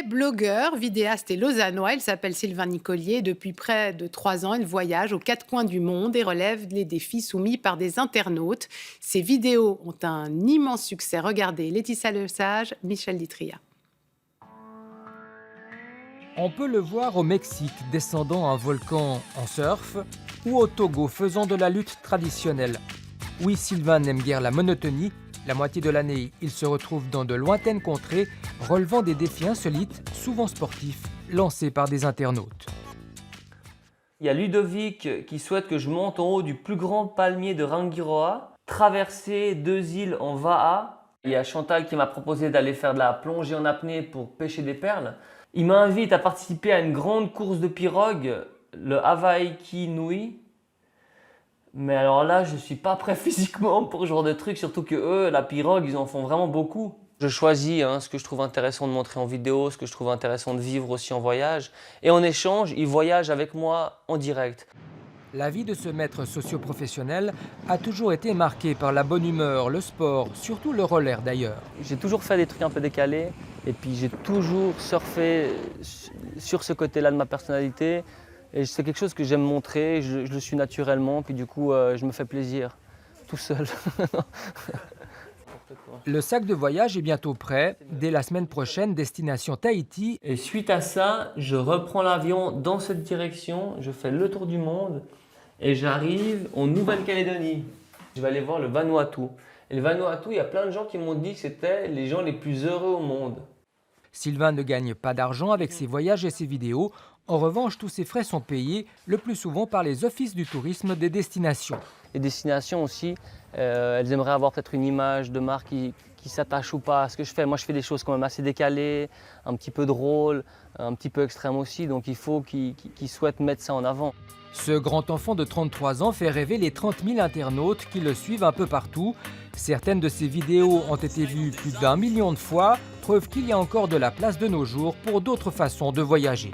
blogueur, vidéaste et lausannois. Il s'appelle Sylvain Nicolier. Depuis près de 3 ans, il voyage aux 4 coins du monde et relève les défis soumis par des internautes. Ses vidéos ont un immense succès. Regardez Laetitia Lesage, Michel Ditria. On peut le voir au Mexique descendant un volcan en surf ou au Togo faisant de la lutte traditionnelle. Oui, Sylvain n'aime guère la monotonie. La moitié de l'année, il se retrouve dans de lointaines contrées, relevant des défis insolites, souvent sportifs, lancés par des internautes. Il y a Ludovic qui souhaite que je monte en haut du plus grand palmier de Rangiroa, traverser 2 îles en Va'a. Il y a Chantal qui m'a proposé d'aller faire de la plongée en apnée pour pêcher des perles. Il m'invite à participer à une grande course de pirogue, le Hawaii Nui. Mais alors là, je ne suis pas prêt physiquement pour ce genre de truc, surtout que eux, la pirogue, ils en font vraiment beaucoup. Je choisis ce que je trouve intéressant de montrer en vidéo, ce que je trouve intéressant de vivre aussi en voyage. Et en échange, ils voyagent avec moi en direct. La vie de ce maître socio-professionnel a toujours été marquée par la bonne humeur, le sport, surtout le roller d'ailleurs. J'ai toujours fait des trucs un peu décalés et puis j'ai toujours surfé sur ce côté-là de ma personnalité. Et c'est quelque chose que j'aime montrer, je le suis naturellement, puis du coup je me fais plaisir, tout seul. Le sac de voyage est bientôt prêt. Dès la semaine prochaine, destination Tahiti. Et suite à ça, je reprends l'avion dans cette direction, je fais le tour du monde et j'arrive en Nouvelle-Calédonie. Je vais aller voir le Vanuatu. Et le Vanuatu, il y a plein de gens qui m'ont dit que c'était les gens les plus heureux au monde. Sylvain ne gagne pas d'argent avec ses voyages et ses vidéos. En revanche, tous ses frais sont payés, le plus souvent par les offices du tourisme des destinations. Les destinations aussi, elles aimeraient avoir peut-être une image de marque qui s'attache ou pas à ce que je fais. Moi, je fais des choses quand même assez décalées, un petit peu drôles, un petit peu extrêmes aussi, donc il faut qu'ils souhaitent mettre ça en avant. Ce grand enfant de 33 ans fait rêver les 30 000 internautes qui le suivent un peu partout. Certaines de ses vidéos ont été vues plus d'1 million de fois, preuve qu'il y a encore de la place de nos jours pour d'autres façons de voyager.